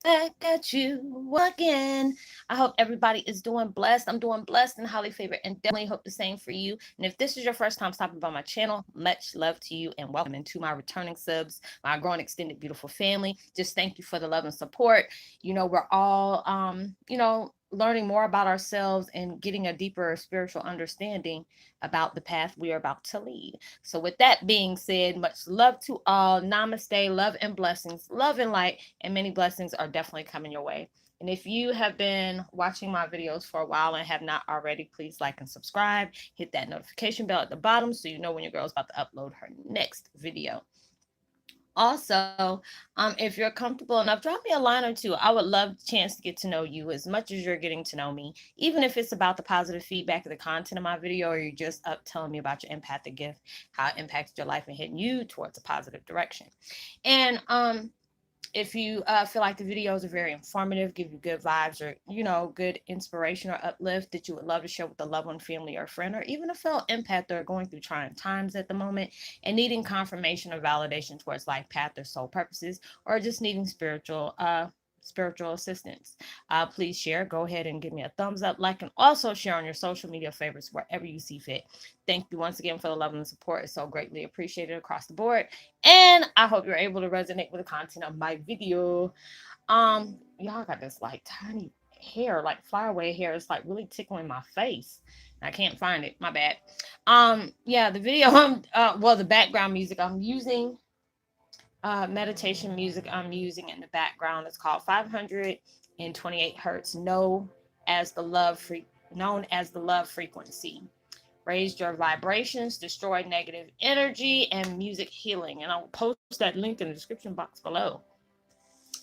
back at you again. I hope everybody is doing blessed. I'm doing blessed and highly favored, and definitely hope the same for you. And if this is your first time stopping by my channel, much love to you and welcome into my returning subs, my growing extended beautiful family. Just thank you for the love and support. We're all learning more about ourselves and getting a deeper spiritual understanding about the path we are about to lead. So, with that being said, much love to all. Namaste, love and blessings, love and light, and many blessings are definitely coming your way. And if you have been watching my videos for a while and have not already, please like and subscribe. Hit that notification bell at the bottom so you know when your girl is about to upload her next video. Also, if you're comfortable enough, drop me a line or two. I would love the chance to get to know you as much as you're getting to know me, even if it's about the positive feedback of the content of my video, or you're just up telling me about your empathic gift, how it impacted your life and hitting you towards a positive direction. And if you feel like the videos are very informative, give you good vibes, or good inspiration or uplift that you would love to share with a loved one, family, or friend, or even a fellow empath that are going through trying times at the moment and needing confirmation or validation towards life path or soul purposes, or just needing spiritual assistance, please share. Go ahead and give me a thumbs up, like, and also share on your social media favorites wherever you see fit. Thank you once again for the love and support. It's so greatly appreciated across the board. And I hope you're able to resonate with the content of my video. Y'all got this like tiny hair, like flyaway hair. It's like really tickling my face. I can't find it. My bad. Yeah, the video. The background music I'm using, meditation music I'm using in the background. It's called 528 hertz, known as the love frequency. Raise your vibrations, destroy negative energy, and music healing. And I'll post that link in the description box below.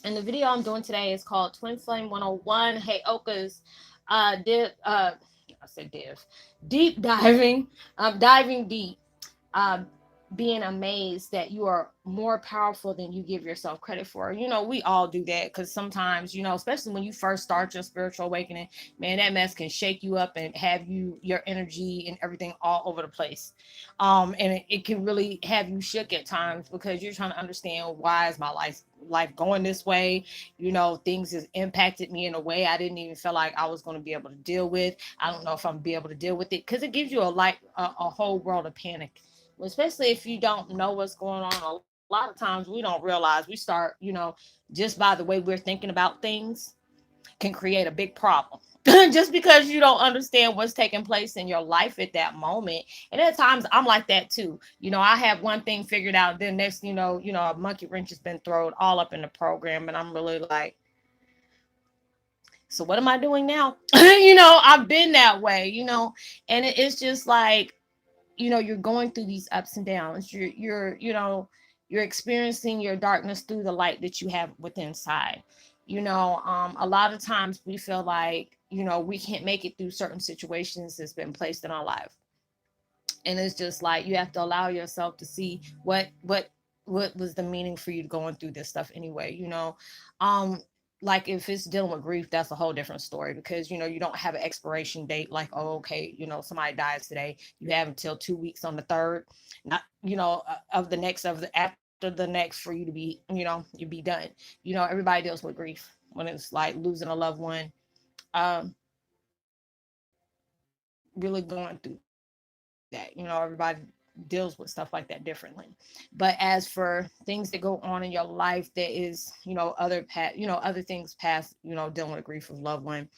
And the video I'm doing today is called Twin Flame 101 Heyoka's I said deep diving, diving deep, uh, being amazed that you are more powerful than you give yourself credit for. We all do that because sometimes, especially when you first start your spiritual awakening, man, that mess can shake you up and have your energy and everything all over the place. And it can really have you shook at times because you're trying to understand, why is my life going this way? Things has impacted me in a way I didn't even feel like I was going to be able to deal with. I don't know if I'm be able to deal with it, because it gives you a whole world of panic, especially if you don't know what's going on. A lot of times we don't realize we start, just by the way we're thinking about things can create a big problem. Just because you don't understand what's taking place in your life at that moment. And at times I'm like that too. I have one thing figured out, then next, a monkey wrench has been thrown all up in the program, and I'm really like, so what am I doing now? I've been that way, and it's just like, you're going through these ups and downs. You're experiencing your darkness through the light that you have within inside. A lot of times we feel like, we can't make it through certain situations that's been placed in our life. And it's just like, you have to allow yourself to see what was the meaning for you going through this stuff anyway. Like if it's dealing with grief, that's a whole different story, because you don't have an expiration date, like, oh, okay, somebody dies today, you have until 2 weeks on the third, not of the next, after the next, for you to be, you be done. Everybody deals with grief when it's like losing a loved one, really going through that. Everybody deals with stuff like that differently. But as for things that go on in your life that is, other things past, dealing with the grief of loved one,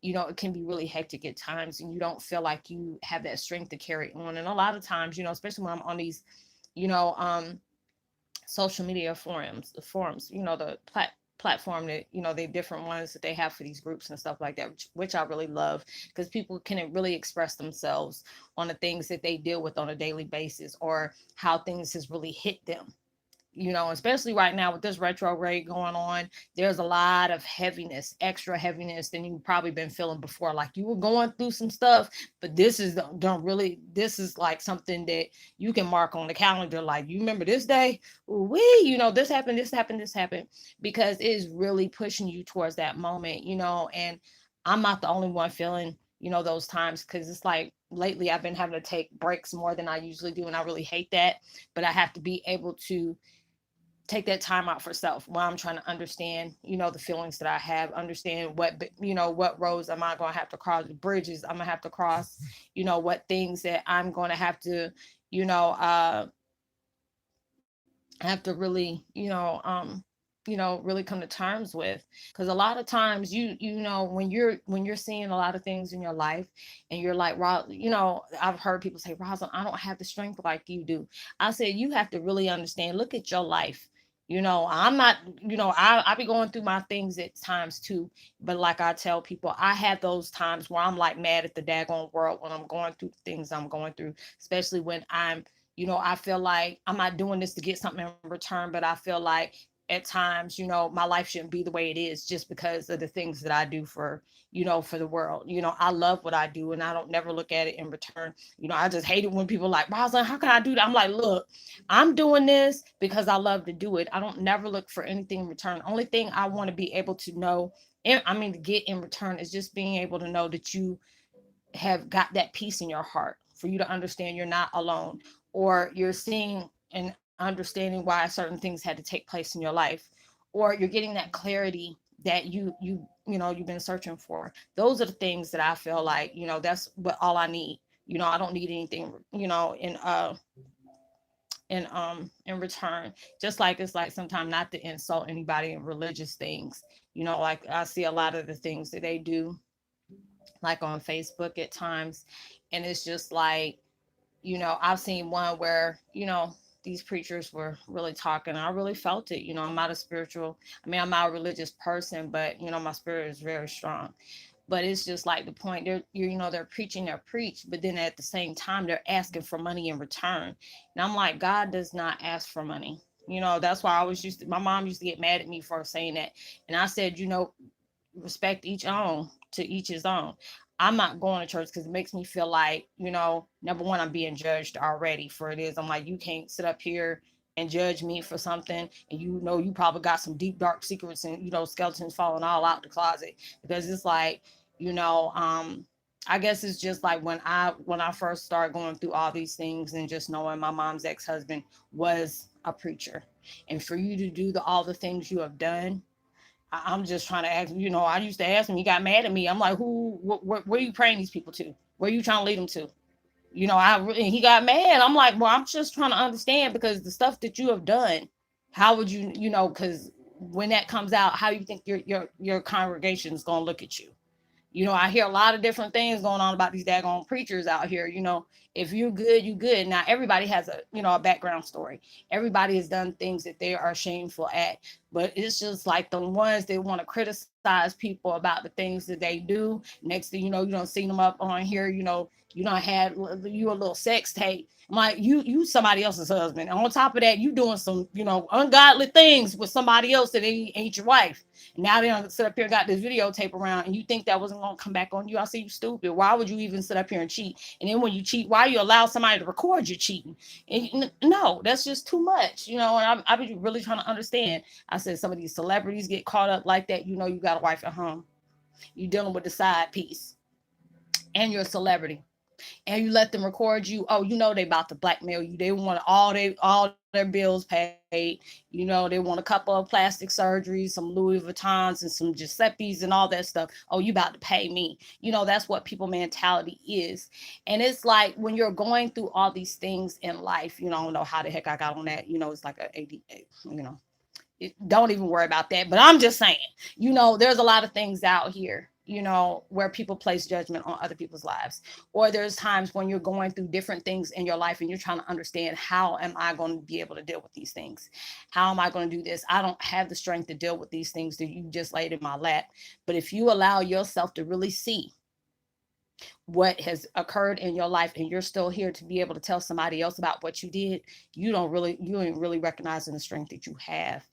it can be really hectic at times, and you don't feel like you have that strength to carry on. And a lot of times, especially when I'm on these, you know, um, social media forums, the platform that, they different ones that they have for these groups and stuff like that, which I really love, because people can really express themselves on the things that they deal with on a daily basis, or how things has really hit them. Especially right now with this retrograde going on, there's a lot of heaviness, extra heaviness than you've probably been feeling before. Like you were going through some stuff, but this is like something that you can mark on the calendar. Like, you remember this day? This happened, this happened, this happened, because it is really pushing you towards that moment, and I'm not the only one feeling, those times, because it's like lately I've been having to take breaks more than I usually do, and I really hate that, but I have to be able to take that time out for self while I'm trying to understand, the feelings that I have, understand what roads am I going to have to cross, bridges I'm going to have to cross, what things that I'm going to have to, you know, have to really, really come to terms with. Because a lot of times when you're seeing a lot of things in your life and you're like, I've heard people say, Rosalind, I don't have the strength like you do. I said, you have to really understand, look at your life. I'm not, I be going through my things at times too. But like I tell people, I have those times where I'm like mad at the daggone world when I'm going through the things I'm going through, especially when I feel like I'm not doing this to get something in return, but I feel like at times, my life shouldn't be the way it is just because of the things that I do for the world. I love what I do and I don't never look at it in return. I just hate it when people are like, Rosalind, how can I do that? I'm like, look, I'm doing this because I love to do it. I don't never look for anything in return. Only thing I want to be able to know, and I mean, to get in return is just being able to know that you have got that peace in your heart, for you to understand you're not alone, or you're seeing and understanding why certain things had to take place in your life, or you're getting that clarity that you've been searching for. Those are the things that I feel like, that's what all I need. I don't need anything, in return. Just like it's like sometimes, not to insult anybody in religious things, like I see a lot of the things that they do like on Facebook at times. And it's just like, I've seen one where, these preachers were really talking. I really felt it. I'm not a spiritual, I'm not a religious person, but, my spirit is very strong. But it's just like the point, they're preaching their preach, but then at the same time, they're asking for money in return. And I'm like, God does not ask for money. That's why my mom used to get mad at me for saying that. And I said, respect each own, to each his own. I'm not going to church because it makes me feel like, number one, I'm being judged already for it is. I'm like, you can't sit up here and judge me for something. And you probably got some deep, dark secrets and, skeletons falling all out the closet. Because it's like, I guess it's just like when I first started going through all these things and just knowing my mom's ex-husband was a preacher. And for you to do all the things you have done, I'm just trying to ask, I used to ask him, he got mad at me. I'm like, where are you praying these people to? Where are you trying to lead them to? He got mad. I'm like, well, I'm just trying to understand, because the stuff that you have done, how would because when that comes out, how do you think your congregation is going to look at you? I hear a lot of different things going on about these daggone preachers out here. If you're good, you good. Now everybody has a background story. Everybody has done things that they are shameful at. But it's just like the ones that want to criticize people about the things that they do. Next thing you know, you don't see them up on here. You don't had you a little sex tape. I'm like, you somebody else's husband. And on top of that, you doing some ungodly things with somebody else that ain't your wife. And now they don't sit up here and got this videotape around, and you think that wasn't gonna come back on you. I say, you stupid. Why would you even sit up here and cheat? And then when you cheat, why you allow somebody to record you cheating? And no, that's just too much. And I be really trying to understand. I said, some of these celebrities get caught up like that. You got a wife at home. You dealing with the side piece, and you're a celebrity, and you let them record you. Oh, they about to blackmail you. They want all their bills paid. They want a couple of plastic surgeries, some Louis Vuittons, and some Giuseppe's and all that stuff. Oh, you about to pay me. That's what people mentality is. And it's like when you're going through all these things in life, I don't know how the heck I got on that. It's like a AD, don't even worry about that. But I'm just saying, there's a lot of things out here, where people place judgment on other people's lives. Or there's times when you're going through different things in your life and you're trying to understand, how am I going to be able to deal with these things? How am I going to do this? I don't have the strength to deal with these things that you just laid in my lap. But if you allow yourself to really see what has occurred in your life, and you're still here to be able to tell somebody else about what you did, you ain't really recognizing the strength that you have.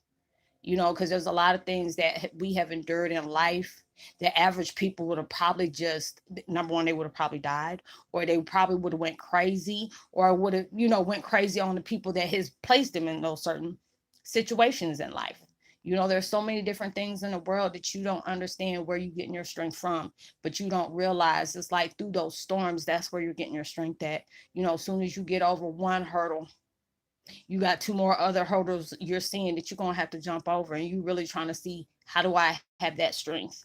Because there's a lot of things that we have endured in life. The average people would have probably just, number one, they would have probably died, or they probably would have went crazy, or would have, went crazy on the people that has placed them in those certain situations in life. There's so many different things in the world that you don't understand where you're getting your strength from, but you don't realize it's like through those storms, that's where you're getting your strength at. As soon as you get over one hurdle, You got two more other hurdles you're seeing that you're going to have to jump over, and you really trying to see, how do I have that strength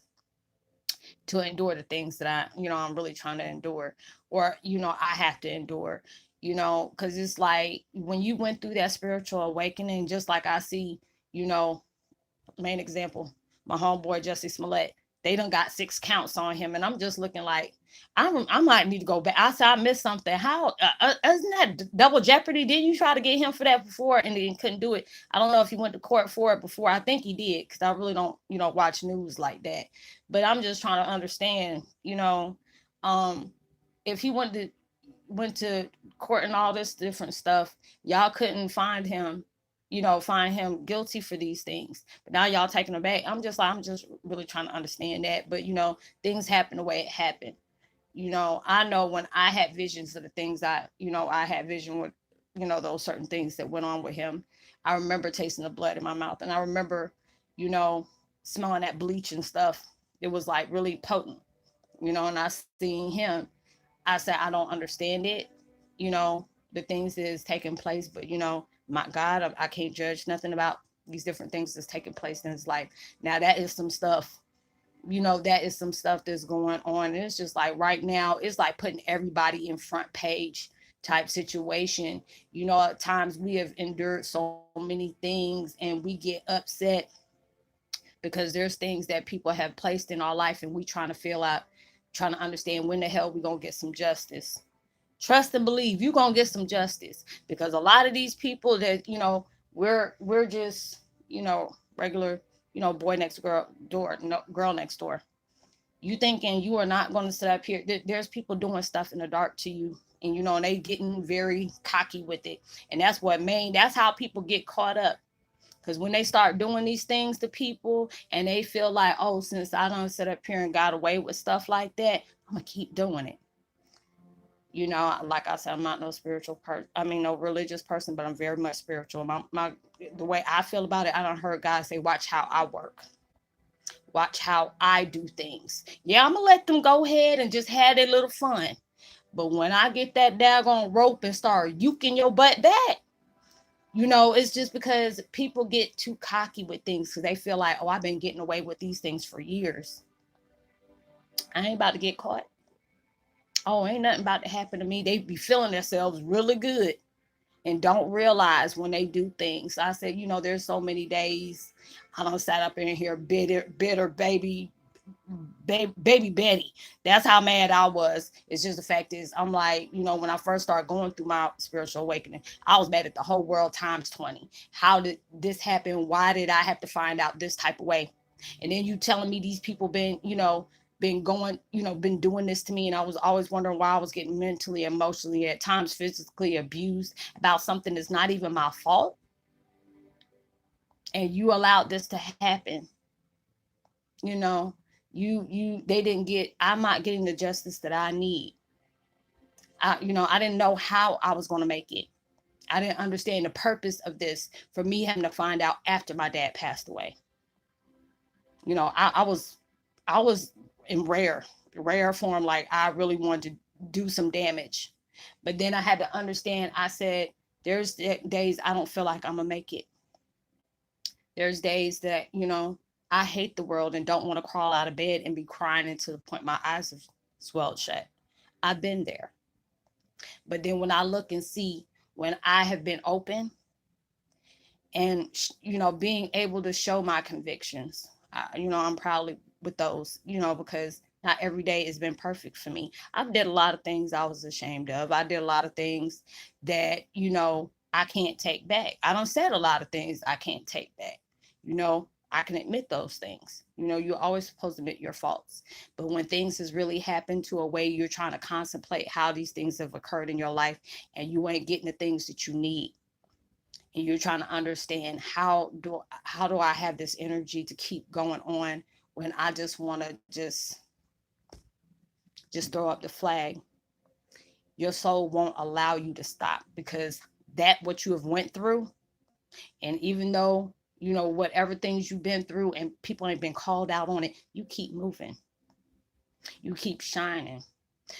to endure the things that I'm really trying to endure, or I have to endure, because it's like when you went through that spiritual awakening, just like I see, you know main example, my homeboy Jesse Smollett. They done got 6 counts on him, and I'm just looking like, I might need to go back. I said I missed something. How isn't that double jeopardy? Didn't you try to get him for that before and then couldn't do it? I don't know if he went to court for it before. I think he did, because I really don't watch news like that. But I'm just trying to understand, um, if he went to court and all this different stuff, y'all couldn't find him guilty for these things. But now y'all taking him back. I'm just really trying to understand that. But things happen the way it happened. I know when I had visions of the things I had vision with, those certain things that went on with him. I remember tasting the blood in my mouth, and I remember, you know, smelling that bleach and stuff. It was like really potent, and I seen him. I said, I don't understand it, the things that is taking place, but my God, I can't judge nothing about these different things that's taking place in his life. Now that is some stuff, that is some stuff that's going on. And it's just like right now, it's like putting everybody in front page type situation. At times we have endured so many things and we get upset because there's things that people have placed in our life, and we trying to feel out, trying to understand when the hell we gonna get some justice. Trust and believe you're gonna get some justice, because a lot of these people that we're just regular, boy next door, no, girl next door. You thinking you are not going to sit up here. There's people doing stuff in the dark to you, and and they getting very cocky with it. And that's how people get caught up. Because when they start doing these things to people and they feel like, oh, since I don't sit up here and got away with stuff like that, I'm gonna keep doing it. Like I said, I'm not no spiritual person. I mean, no religious person, but I'm very much spiritual. The way I feel about it, I don't heard God say, watch how I work. Watch how I do things. Yeah, I'm gonna let them go ahead and just have their little fun. But when I get that daggone rope and start yuking your butt back, it's just because people get too cocky with things because they feel like, oh, I've been getting away with these things for years. I ain't about to get caught. Oh, ain't nothing about to happen to me. They be feeling themselves really good and don't realize when they do things. I said, there's so many days I don't sat up in here bitter baby Betty. That's how mad I was. It's just the fact is, I'm like, when I first started going through my spiritual awakening, I was mad at the whole world times 20. How did this happen? Why did I have to find out this type of way? And then you telling me these people been going, been doing this to me. And I was always wondering why I was getting mentally, emotionally, at times physically abused about something that's not even my fault. And you allowed this to happen. You know, they didn't get, I'm not getting the justice that I need. I didn't know how I was going to make it. I didn't understand the purpose of this for me having to find out after my dad passed away. I was in rare form, like I really wanted to do some damage. But then I had to understand, I said, there's days I don't feel like I'm gonna make it. There's days that, I hate the world and don't want to crawl out of bed and be crying until the point my eyes have swelled shut. I've been there. But then when I look and see, when I have been open and, being able to show my convictions, I'm proudly with those, because not every day has been perfect for me. I've did a lot of things I was ashamed of. I did a lot of things that, I can't take back. I don't said a lot of things I can't take back. I can admit those things. You're always supposed to admit your faults. But when things has really happened to a way you're trying to contemplate how these things have occurred in your life and you ain't getting the things that you need, and you're trying to understand how do I have this energy to keep going on when I just want to just throw up the flag. Your soul won't allow you to stop, because that what you have went through, and even though whatever things you've been through and people ain't been called out on it, you keep moving, you keep shining.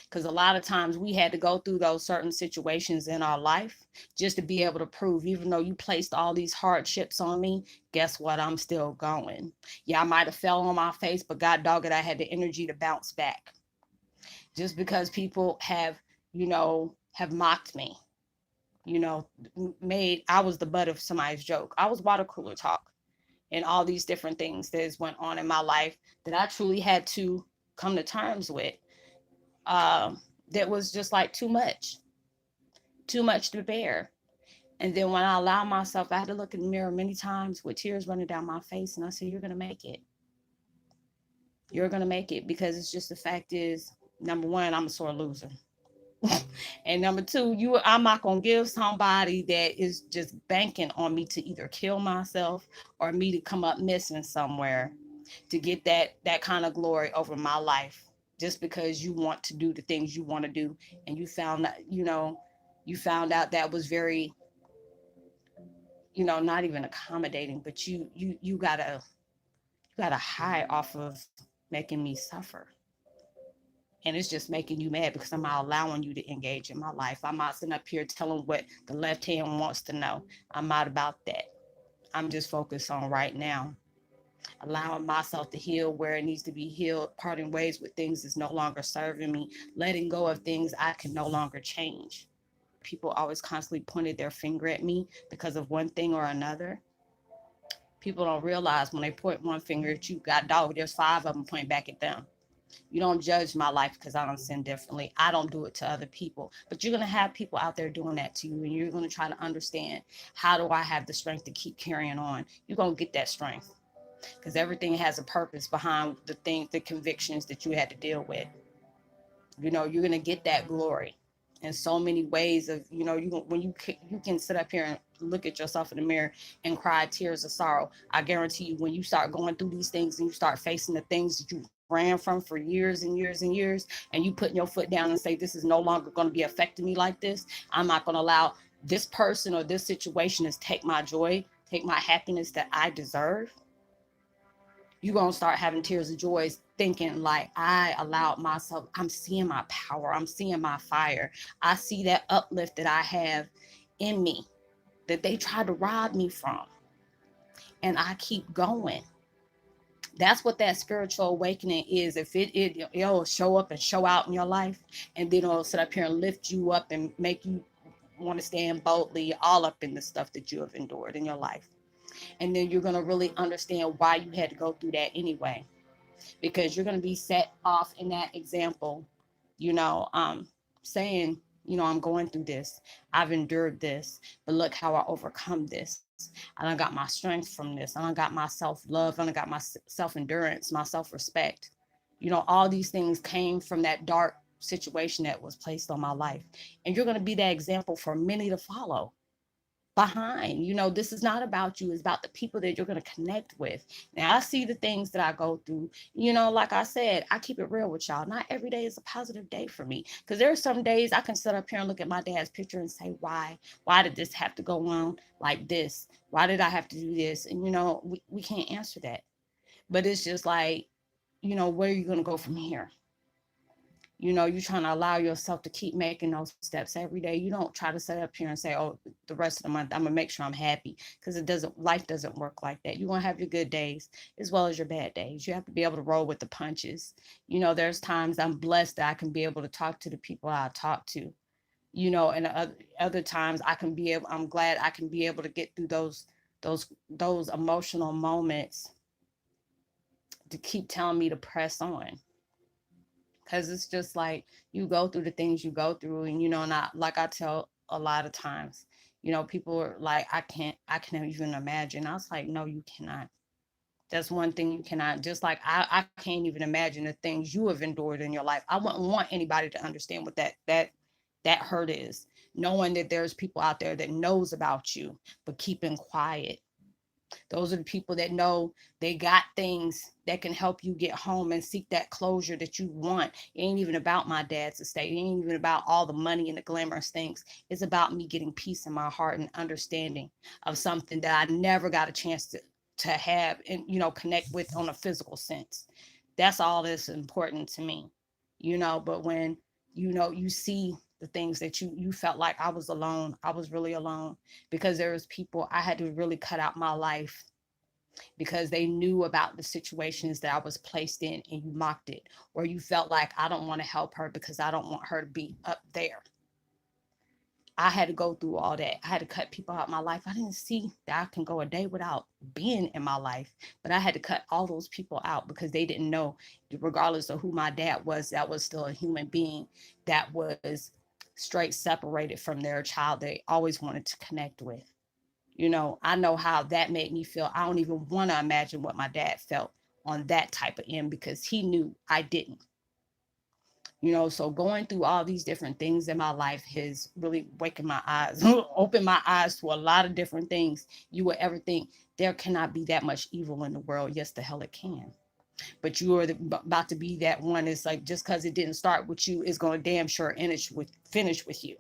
Because a lot of times we had to go through those certain situations in our life just to be able to prove, even though you placed all these hardships on me, guess what? I'm still going. Yeah, I might have fell on my face, but God dog it, I had the energy to bounce back. Just because people have, have mocked me, you know, made, I was the butt of somebody's joke. I was water cooler talk and all these different things that has went on in my life that I truly had to come to terms with. That was just like too much to bear. And then when I allowed myself, I had to look in the mirror many times with tears running down my face. And I said, you're going to make it. You're going to make it, because it's just, the fact is, number one, I'm a sore loser. And number two, I'm not going to give somebody that is just banking on me to either kill myself or me to come up missing somewhere to get that kind of glory over my life, just because you want to do the things you want to do. And you found out that was very, not even accommodating, but you gotta hide off of making me suffer. And it's just making you mad because I'm not allowing you to engage in my life. I'm not sitting up here telling what the left hand wants to know. I'm not about that. I'm just focused on right now, allowing myself to heal where it needs to be healed, parting ways with things that's no longer serving me, letting go of things I can no longer change. People always constantly pointed their finger at me because of one thing or another. People don't realize when they point one finger at you, God dog, there's five of them pointing back at them. You don't judge my life because I don't sin differently. I don't do it to other people. But you're going to have people out there doing that to you, and you're going to try to understand, how do I have the strength to keep carrying on? You're going to get that strength, because everything has a purpose behind the convictions that you had to deal with. You're going to get that glory in so many ways of, when you can sit up here and look at yourself in the mirror and cry tears of sorrow. I guarantee you, when you start going through these things and you start facing the things that you ran from for years and years and years, and you putting your foot down and say, this is no longer going to be affecting me like this. I'm not going to allow this person or this situation to take my joy, take my happiness that I deserve. You're going to start having tears of joy, thinking like, I allowed myself, I'm seeing my power, I'm seeing my fire. I see that uplift that I have in me that they tried to rob me from. And I keep going. That's what that spiritual awakening is. If it'll show up and show out in your life, and then it'll sit up here and lift you up and make you want to stand boldly all up in the stuff that you have endured in your life. And then you're going to really understand why you had to go through that anyway, because you're going to be set off in that example, saying, I'm going through this, I've endured this, but look how I overcome this. I got my strength from this. I got my self-love. I got my self-endurance, my self-respect. All these things came from that dark situation that was placed on my life. And you're going to be that example for many to follow behind. This is not about you, it's about the people that you're going to connect with. Now, I see the things that I go through. Like I said, I keep it real with y'all. Not every day is a positive day for me, because there are some days I can sit up here and look at my dad's picture and say, why did this have to go on like this? Why did I have to do this? And we can't answer that. But it's just like, where are you going to go from here? You're trying to allow yourself to keep making those steps every day. You don't try to sit up here and say, oh, the rest of the month I'm gonna make sure I'm happy, because life doesn't work like that. You're gonna have your good days as well as your bad days. You have to be able to roll with the punches. There's times I'm blessed that I can be able to talk to the people I talk to, and other times I'm glad I can be able to get through those emotional moments to keep telling me to press on. Because it's just like, you go through the things you go through, and not like I tell a lot of times, people are like, I can't even imagine. I was like, no, you cannot. That's one thing you cannot. Just like I can't even imagine the things you have endured in your life. I wouldn't want anybody to understand what that hurt is, knowing that there's people out there that knows about you but keeping quiet. Those are the people that know they got things that can help you get home and seek that closure that you want. It ain't even about my dad's estate. It ain't even about all the money and the glamorous things. It's about me getting peace in my heart and understanding of something that I never got a chance to have and, connect with on a physical sense. That's all that's important to me, but when You see the things that you felt like I was alone. I was really alone, because there was people I had to really cut out my life because they knew about the situations that I was placed in, and you mocked it, or you felt like I don't want to help her because I don't want her to be up there. I had to go through all that. I had to cut people out of my life. I didn't see that I can go a day without being in my life, but I had to cut all those people out because they didn't know, regardless of who my dad was, that was still a human being that was straight separated from their child they always wanted to connect with. I know how that made me feel. I don't even want to imagine what my dad felt on that type of end, because he knew I didn't. So going through all these different things in my life has really wakened my eyes, opened my eyes to a lot of different things. You would ever think there cannot be that much evil in the world. Yes, the hell it can. But you are about to be that one. It's like, just because it didn't start with you, it's going to damn sure finish with you.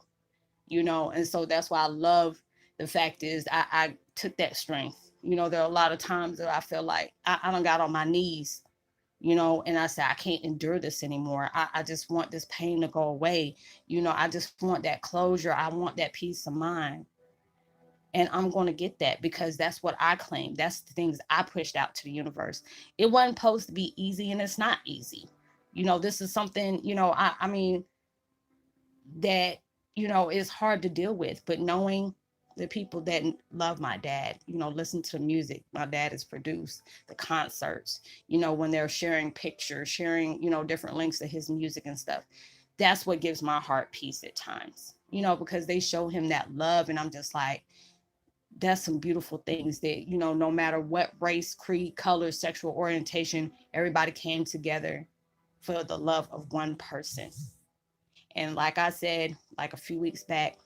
And so that's why I love the fact is I took that strength. There are a lot of times that I feel like I don't got on my knees, and I said, I can't endure this anymore. I just want this pain to go away. I just want that closure. I want that peace of mind. And I'm going to get that, because that's what I claim. That's the things I pushed out to the universe. It wasn't supposed to be easy, and it's not easy. This is something, I mean, that is hard to deal with. But knowing the people that love my dad, listen to the music my dad has produced, the concerts, when they're sharing pictures, sharing, different links to his music and stuff, that's what gives my heart peace at times, because they show him that love. And I'm just like, that's some beautiful things that, no matter what race, creed, color, sexual orientation, everybody came together for the love of one person. And like I said, like a few weeks back,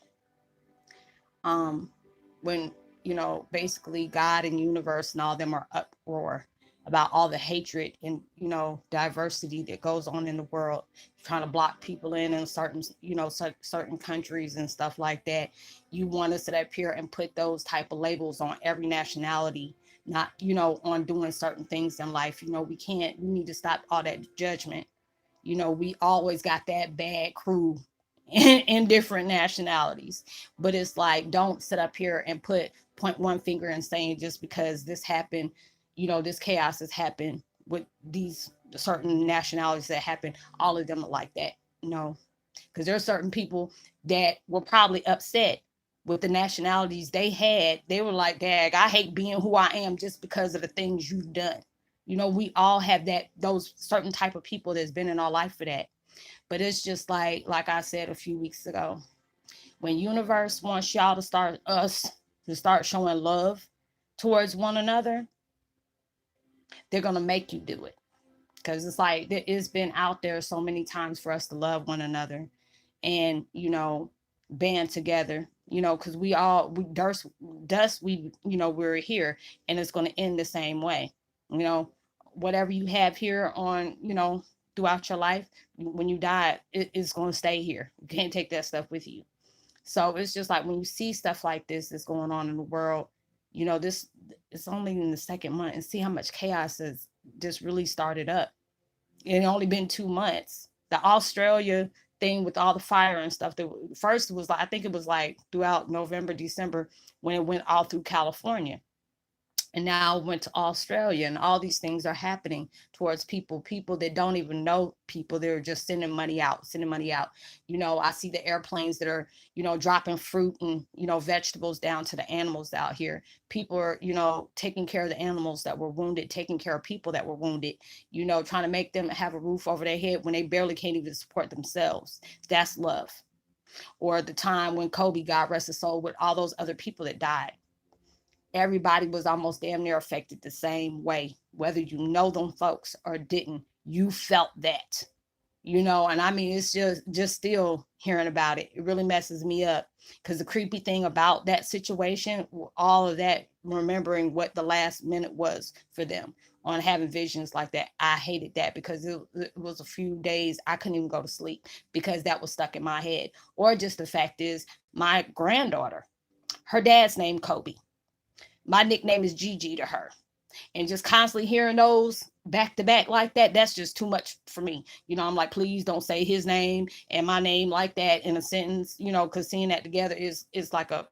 when, basically God and universe and all them are uproar about all the hatred and, diversity that goes on in the world, trying to block people in certain, certain countries and stuff like that. You want to sit up here and put those type of labels on every nationality, not, on doing certain things in life. We need to stop all that judgment. We always got that bad crew in different nationalities, but it's like, don't sit up here and point one finger and saying, just because this happened, this chaos has happened with these certain nationalities that happen, all of them are like that. No, because there are certain people that were probably upset with the nationalities they had. They were like, dag, I hate being who I am just because of the things you've done. We all have those certain type of people that's been in our life for that. But it's just like I said a few weeks ago, when universe wants y'all to start showing love towards one another, they're going to make you do it. Because it's like, it's been out there so many times for us to love one another and, band together, because we're here, and it's going to end the same way. Whatever you have here on, throughout your life, when you die, it's going to stay here. You can't take that stuff with you. So it's just like, when you see stuff like this that's going on in the world, this it's only in the second month, and see how much chaos has just really started up. It only been 2 months. The Australia thing with all the fire and stuff, that first was like, I think it was like throughout November, December, when it went all through California. And now it went to Australia, and all these things are happening towards people that don't even know people. They're just sending money out. I see the airplanes that are, dropping fruit and, vegetables down to the animals out here. People are, taking care of the animals that were wounded, taking care of people that were wounded, trying to make them have a roof over their head when they barely can't even support themselves. That's love. Or the time when Kobe, God rest his soul, with all those other people that died. Everybody was almost damn near affected the same way, whether you know them folks or didn't. You felt that, and I mean, it's just still hearing about it, it really messes me up, because the creepy thing about that situation, all of that, remembering what the last minute was for them on having visions like that, I hated that, because it was a few days I couldn't even go to sleep because that was stuck in my head. Or just the fact is, my granddaughter, her dad's name Kobe. My nickname is Gigi to her. And just constantly hearing those back to back like that, that's just too much for me. I'm like, please don't say his name and my name like that in a sentence, because seeing that together is like a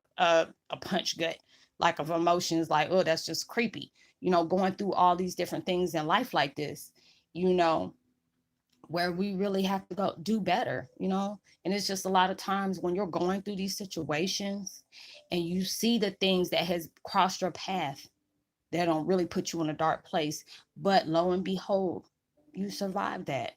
punch gut, like of emotions, like, oh, that's just creepy. Going through all these different things in life like this, you know, where we really have to go do better, and it's just a lot of times when you're going through these situations and you see the things that has crossed your path that don't really put you in a dark place, but lo and behold, you survive that,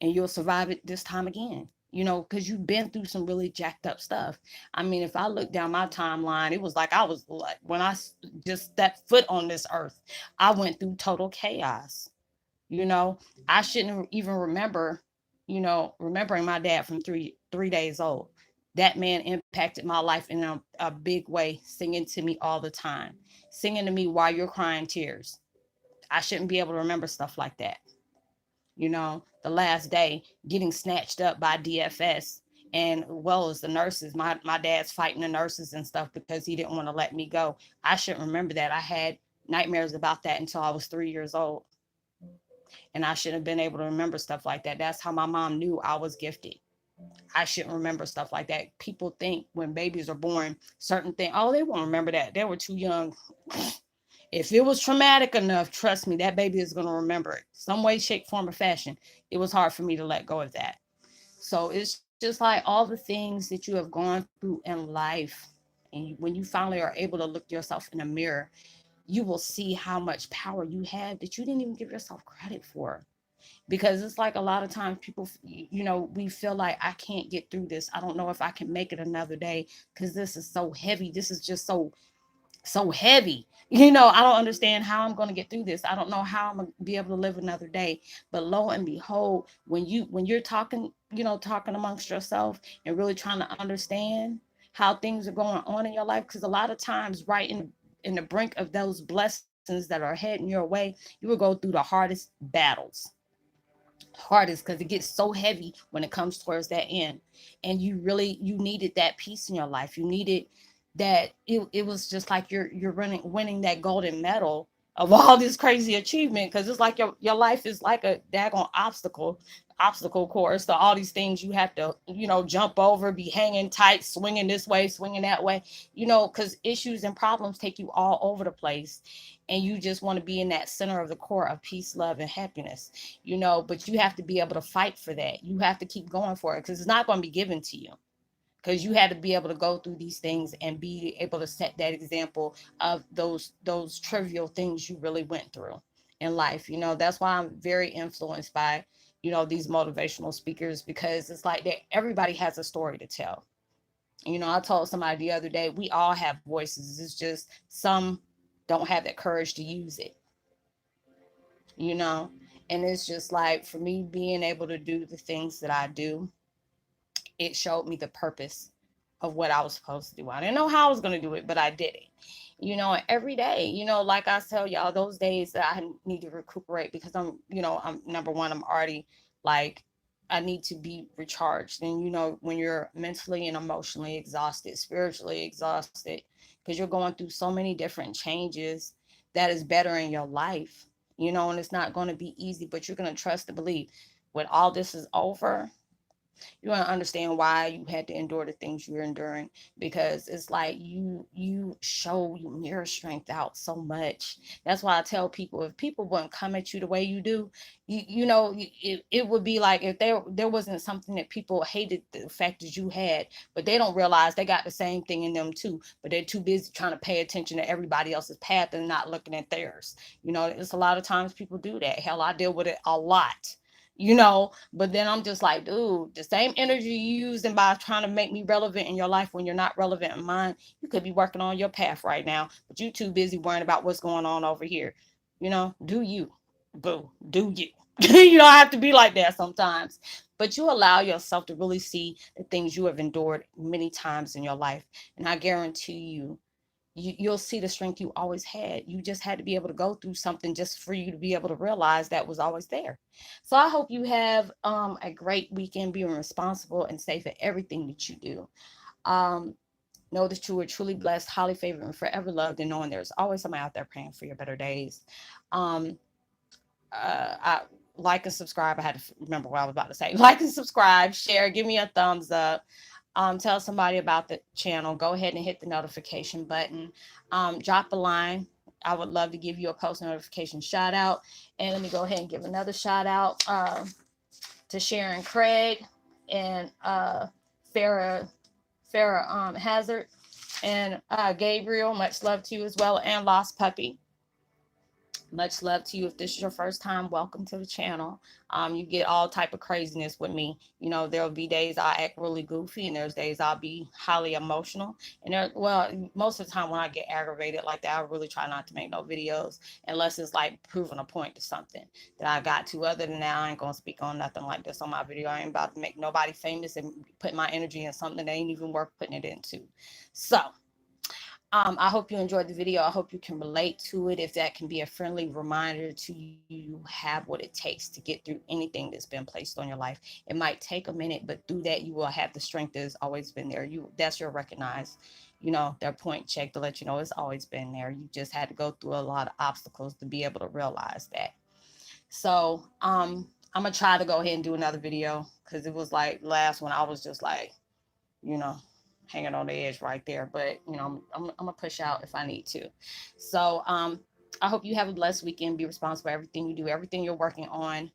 and you'll survive it this time again, because you've been through some really jacked up stuff. I mean, if I look down my timeline, it was like I was like, when I just stepped foot on this earth, I went through total chaos. you know I shouldn't even remembering my dad from three days old. That man impacted my life in a big way, singing to me all the time, singing to me while you're crying tears. I shouldn't be able to remember stuff like that. The last day getting snatched up by DFS, and well as the nurses, my dad's fighting the nurses and stuff because he didn't want to let me go. I shouldn't remember that. I had nightmares about that until I was 3 years old, and I shouldn't have been able to remember stuff like that. That's how my mom knew I was gifted. I shouldn't remember stuff like that. People think when babies are born, certain things, oh, they won't remember that. They were too young. If it was traumatic enough, trust me, that baby is going to remember it. Some way, shape, form, or fashion. It was hard for me to let go of that. So it's just like all the things that you have gone through in life. And when you finally are able to look yourself in the mirror, you will see how much power you have that you didn't even give yourself credit for. Because it's like a lot of times people, we feel like, I can't get through this. I don't know if I can make it another day because this is so heavy. This is just so heavy. I don't understand how I'm going to get through this. I don't know how I'm going to be able to live another day. But lo and behold, when you're talking, talking amongst yourself and really trying to understand how things are going on in your life, because a lot of times right in the brink of those blessings that are heading your way, you will go through the hardest battles. Hardest because it gets so heavy when it comes towards that end, and you needed that peace in your life. You needed that. It was just like you're winning that golden medal of all this crazy achievement, because it's like your life is like a daggone obstacle course to all these things you have to jump over, be hanging tight, swinging this way, swinging that way, because issues and problems take you all over the place, and you just want to be in that center of the core of peace, love, and happiness. But you have to be able to fight for that. You have to keep going for it, because it's not going to be given to you, because you had to be able to go through these things and be able to set that example of those trivial things you really went through in life. That's why I'm very influenced by these motivational speakers, because it's like that everybody has a story to tell. I told somebody the other day, we all have voices. It's just some don't have that courage to use it, you know and it's just like, for me, being able to do the things that I do, it showed me the purpose of what I was supposed to do. I didn't know how I was going to do it, but I did it. Every day, like I tell y'all, those days that I need to recuperate, because I'm number one, I'm already like, I need to be recharged. And when you're mentally and emotionally exhausted, spiritually exhausted, because you're going through so many different changes that is better in your life, and it's not going to be easy, but you're going to trust and believe when all this is over, you want to understand why you had to endure the things you're enduring, because it's like you show your mirror strength out so much. That's why I tell people, if people wouldn't come at you the way you do, it would be like if there wasn't something that people hated the fact that you had, but they don't realize they got the same thing in them too, but they're too busy trying to pay attention to everybody else's path and not looking at theirs. It's a lot of times people do that. Hell, I deal with it a lot. But then I'm just like, dude, the same energy you using by trying to make me relevant in your life when you're not relevant in mine, you could be working on your path right now, but you too busy worrying about what's going on over here. Do you, boo, do you. You don't have to be like that sometimes, but you allow yourself to really see the things you have endured many times in your life, and I guarantee you'll see the strength you always had. You just had to be able to go through something just for you to be able to realize that was always there. So I hope you have a great weekend, being responsible and safe at everything that you do. Um, Know that you are truly blessed, highly favored, and forever loved, and knowing there's always somebody out there praying for your better days. Um, I like and subscribe. I had to remember what I was about to say. Like and subscribe, share, give me a thumbs up. Tell somebody about the channel. Go ahead and hit the notification button. Drop a line. I would love to give you a post notification shout out. And let me go ahead and give another shout out to Sharon Craig and Farrah Hazard and Gabriel. Much love to you as well, and Lost Puppy. Much love to you. If this is your first time, welcome to the channel. You get all type of craziness with me. You know, there'll be days I act really goofy, and there's days I'll be highly emotional. And most of the time when I get aggravated like that, I really try not to make no videos unless it's like proving a point to something that I got to. Other than that, I ain't gonna speak on nothing like this on my video. I ain't about to make nobody famous and put my energy in something that ain't even worth putting it into. So I hope you enjoyed the video. I hope you can relate to it. If that can be a friendly reminder to you have what it takes to get through anything that's been placed on your life. It might take a minute, but through that, you will have the strength that's always been there. That's your recognized, their point check to let you know it's always been there. You just had to go through a lot of obstacles to be able to realize that. So I'm gonna try to go ahead and do another video because it was like last one I was just like, you know, hanging on the edge right there. But, I'm going to push out if I need to. So I hope you have a blessed weekend. Be responsible for everything you do, everything you're working on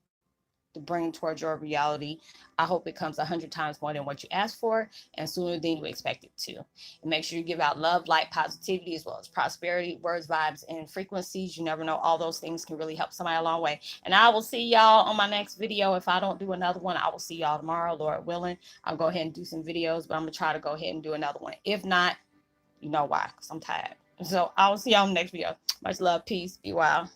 to bring towards your reality. I hope it comes 100 times more than what you asked for and sooner than you expect it to. And make sure you give out love, light, positivity, as well as prosperity, words, vibes, and frequencies. You never know. All those things can really help somebody a long way. And I will see y'all on my next video. If I don't do another one, I will see y'all tomorrow, Lord willing. I'll go ahead and do some videos, but I'm going to try to go ahead and do another one. If not, you know why, because I'm tired. So I will see y'all in the next video. Much love, peace, be wild.